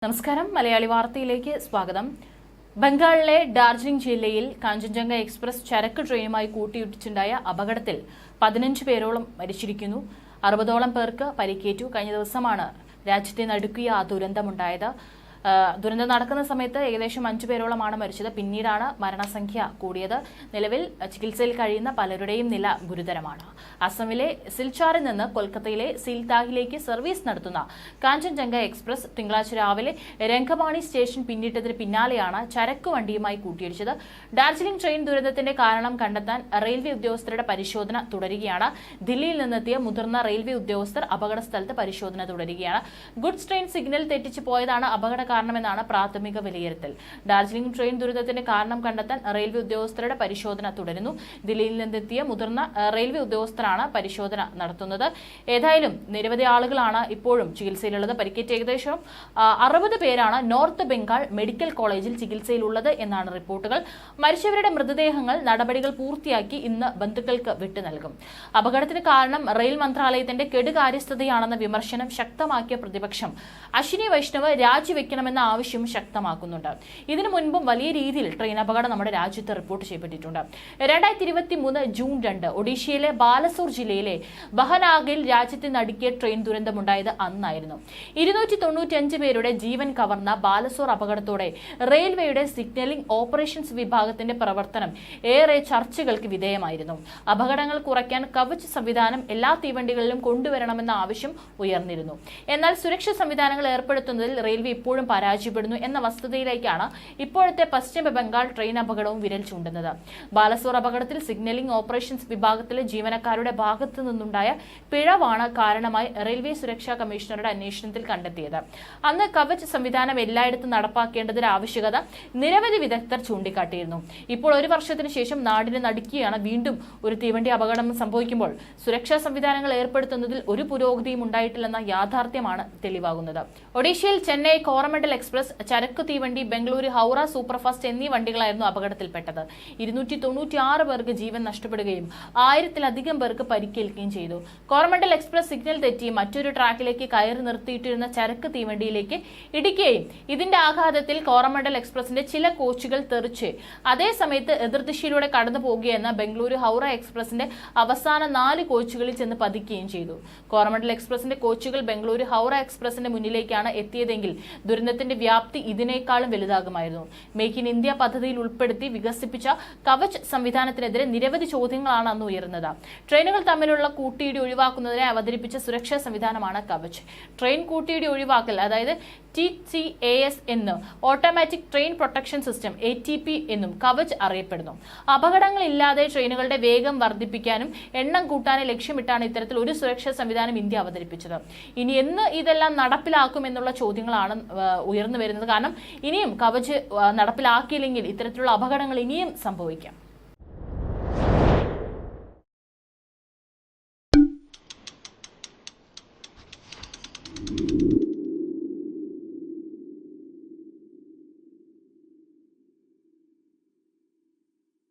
നമസ്കാരം മലയാളി വാർത്തയിലേക്ക് സ്വാഗതം. ബംഗാളിലെ ഡാർജിലിംഗ് ജില്ലയിൽ കാഞ്ചൻജംഗ എക്സ്പ്രസ് ചരക്ക് ട്രെയിനുമായി കൂട്ടിയിടിച്ചുണ്ടായ അപകടത്തിൽ 15 പേരോളം മരിച്ചിരിക്കുന്നു. 60ഓളം പേർക്ക് പരിക്കേറ്റു. കഴിഞ്ഞ ദിവസമാണ് രാജ്യത്തെ നടുക്കിയ ദുരന്തമുണ്ടായത്. ദുരന്തം നടക്കുന്ന സമയത്ത് ഏകദേശം 5 പേരോളമാണ് മരിച്ചത്. പിന്നീടാണ് മരണസംഖ്യ കൂടിയത്. നിലവിൽ ചികിത്സയിൽ കഴിയുന്ന പലരുടെയും നില ഗുരുതരമാണ്. അസമിലെ സിൽച്ചാറിൽ നിന്ന് കൊൽക്കത്തയിലെ സിൽതാഹിലേക്ക് സർവീസ് നടത്തുന്ന കാഞ്ചൻജംഗ എക്സ്പ്രസ് തിങ്കളാഴ്ച രാവിലെ രംഗമാണി സ്റ്റേഷൻ പിന്നിട്ടതിന് പിന്നാലെയാണ് ചരക്ക് വണ്ടിയുമായി കൂട്ടിയിടിച്ചത്. ഡാർജിലിംഗ് ട്രെയിൻ ദുരന്തത്തിന്റെ കാരണം കണ്ടെത്താൻ റെയിൽവേ ഉദ്യോഗസ്ഥരുടെ പരിശോധന തുടരുകയാണ്. ദില്ലിയിൽ നിന്നെത്തിയ മുതിർന്ന റെയിൽവേ ഉദ്യോഗസ്ഥർ അപകട സ്ഥലത്ത് പരിശോധന തുടരുകയാണ്. ഗുഡ്സ് ട്രെയിൻ സിഗ്നൽ തെറ്റിച്ചു പോയതാണ് അപകട കാരണമെന്നാണ് പ്രാഥമിക വിലയിരുത്തൽ. ഡാർജിലിംഗ് ട്രെയിൻ ദുരന്തത്തിന്റെ കാരണം കണ്ടെത്താൻ റെയിൽവേ ഉദ്യോഗസ്ഥരുടെ പരിശോധന തുടരുന്നു. ദില്ലിയിൽ നിന്നെത്തിയ മുതിർന്ന റെയിൽവേ ഉദ്യോഗസ്ഥരാണ് പരിശോധന നടത്തുന്നത്. ഏതായാലും നിരവധി ആളുകളാണ് ഇപ്പോഴും ചികിത്സയിലുള്ളത്. പരിക്കേറ്റ ഏകദേശം 60 പേരാണ് നോർത്ത് ബംഗാൾ മെഡിക്കൽ കോളേജിൽ ചികിത്സയിലുള്ളത് എന്നാണ് റിപ്പോർട്ടുകൾ. മരിച്ചവരുടെ മൃതദേഹങ്ങൾ നടപടികൾ പൂർത്തിയാക്കി ഇന്ന് ബന്ധുക്കൾക്ക് വിട്ടു നൽകും. അപകടത്തിന് കാരണം റെയിൽ മന്ത്രാലയത്തിന്റെ കെടുകാര്യസ്ഥതയാണെന്ന വിമർശനം ശക്തമാക്കിയ പ്രതിപക്ഷം അശ്വിനി വൈഷ്ണവ് രാജിവെക്കണമെന്ന ആവശ്യം ശക്തമാക്കുന്നുണ്ട്. ഇതിനു മുൻപും വലിയ രീതിയിൽ ട്രെയിൻ അപകടം നമ്മുടെ രാജ്യത്ത് റിപ്പോർട്ട് ചെയ്യപ്പെട്ടിട്ടുണ്ട്. 2023 ജൂൺ 2 ഒഡീഷയിലെ ബാലസോർ ജില്ലയിലെ ബഹനാഗിൽ രാജ്യത്തെ നടുക്കിയ ട്രെയിൻ ദുരന്തമുണ്ടായത് അന്നായിരുന്നു. 295 പേരുടെ ജീവൻ കവർന്ന ബാലസോർ അപകടത്തോടെ റെയിൽവേയുടെ സിഗ്നലിംഗ് ഓപ്പറേഷൻസ് വിഭാഗത്തിന്റെ പ്രവർത്തനം ഏറെ ചർച്ചകൾക്ക് വിധേയമായിരുന്നു. അപകടങ്ങൾ കുറയ്ക്കാൻ കവച് സംവിധാനം എല്ലാ തീവണ്ടികളിലും കൊണ്ടുവരണമെന്ന ആവശ്യം ഉയർന്നിരുന്നു. എന്നാൽ സുരക്ഷാ സംവിധാനങ്ങൾ ഏർപ്പെടുത്തുന്നതിൽ റെയിൽവേ ഇപ്പോഴും പരാജയപ്പെടുന്നു എന്ന വസ്തുതയിലേക്കാണ് ഇപ്പോഴത്തെ പശ്ചിമ ബംഗാൾ ട്രെയിൻ അപകടവും വിരൽ ചൂണ്ടുന്നത്. ബാലസോർ അപകടത്തിൽ സിഗ്നലിംഗ് ഓപ്പറേഷൻസ് വിഭാഗത്തിലെ ജീവനക്കാരുടെ ഭാഗത്തു നിന്നുണ്ടായ പിഴവാണ് കാരണമായി റെയിൽവേ സുരക്ഷാ കമ്മീഷണറുടെ അന്വേഷണത്തിൽ കണ്ടെത്തിയത്. അന്ന് കവച് സംവിധാനം എല്ലായിടത്തും നടപ്പാക്കേണ്ടതിന്റെ ആവശ്യകത നിരവധി വിദഗ്ധർ ചൂണ്ടിക്കാട്ടിയിരുന്നു. ഇപ്പോൾ 1 വർഷത്തിന് ശേഷം നാടിനെ നടുക്കിയാണ് വീണ്ടും ഒരു തീവണ്ടി അപകടം സംഭവിക്കുമ്പോൾ സുരക്ഷാ സംവിധാനങ്ങൾ ഏർപ്പെടുത്തുന്നതിൽ ഒരു പുരോഗതിയും ഉണ്ടായിട്ടില്ലെന്ന യാഥാർത്ഥ്യമാണ് തെളിവാകുന്നത്. ഒഡീഷയിൽ ചെന്നൈ കോറമണ്ടൽ എക്സ്പ്രസ് ചരക്ക് തീവണ്ടി ബംഗളൂരു ഹൗറ സൂപ്പർഫാസ്റ്റ് എന്നീ വണ്ടികളായിരുന്നു അപകടത്തിൽപ്പെട്ടത്. 296 പേർക്ക് ജീവൻ നഷ്ടപ്പെടുകയും 1000-ലധികം പേർക്ക് പരിക്കേൽക്കുകയും ചെയ്തു. കോറമണ്ടൽ എക്സ്പ്രസ് സിഗ്നൽ തെറ്റി മറ്റൊരു ട്രാക്കിലേക്ക് കയറി നിർത്തിയിട്ടിരുന്ന ചരക്ക് തീവണ്ടിയിലേക്ക് ഇടിക്കുകയും ഇതിന്റെ ആഘാതത്തിൽ കോറമണ്ടൽ എക്സ്പ്രസിന്റെ ചില കോച്ചുകൾ തെറിച്ച് അതേ സമയത്ത് എതിർദിശയിലൂടെ കടന്നു പോകുകയെന്ന ബംഗളൂരു ഹൗറ എക്സ്പ്രസിന്റെ അവസാന 4 കോച്ചുകളിൽ ചെന്ന് പതിക്കുകയും ചെയ്തു. കോറമണ്ടൽ എക്സ്പ്രസിന്റെ കോച്ചുകൾ ബംഗളൂരു ഹൗറ എക്സ്പ്രസിന്റെ മുന്നിലേക്കാണ് എത്തിയതെങ്കിൽ ദുരന്തത്തിന്റെ വ്യാപ്തി ഇതിനേക്കാളും വലുതാകുമായിരുന്നു. മേക്ക് ഇൻ ഇന്ത്യ പദ്ധതിയിൽ ഉൾപ്പെടുത്തി വികസിപ്പിച്ച കവച് സംവിധാനത്തിനെതിരെ നിരവധി ചോദ്യങ്ങളാണ് അന്ന് ഉയർന്നത്. ട്രെയിനുകൾ തമ്മിലുള്ള കൂട്ടിയിടി ഒഴിവാക്കുന്നതിനെ അവതരിപ്പിച്ച സുരക്ഷാ സംവിധാനമാണ് കവച്. ട്രെയിൻ കൂട്ടിയിടി ഒഴിവാക്കൽ, അതായത് TCAS എന്നും automatic train protection system ATP എന്നും കവച് അറിയപ്പെടുന്നു. അപകടങ്ങളില്ലാതെ ട്രെയിനുകളുടെ വേഗം വർദ്ധിപ്പിക്കാനും എണ്ണം കൂട്ടാനും ലക്ഷ്യമിട്ടാണ് ഇത്തരത്തിൽ ഒരു സുരക്ഷാ സംവിധാനം ഇന്ത്യ അവതരിപ്പിച്ചത്. ഇനി എന്ന് ഇതെല്ലാം നടപ്പിലാക്കും എന്നുള്ള ചോദ്യങ്ങളാണ് ഉയർന്നു വരുന്നത്. കാരണം ഇനിയും കവച് നടപ്പിലാക്കിയില്ലെങ്കിൽ ഇത്തരത്തിലുള്ള അപകടങ്ങൾ ഇനിയും സംഭവിക്കാം.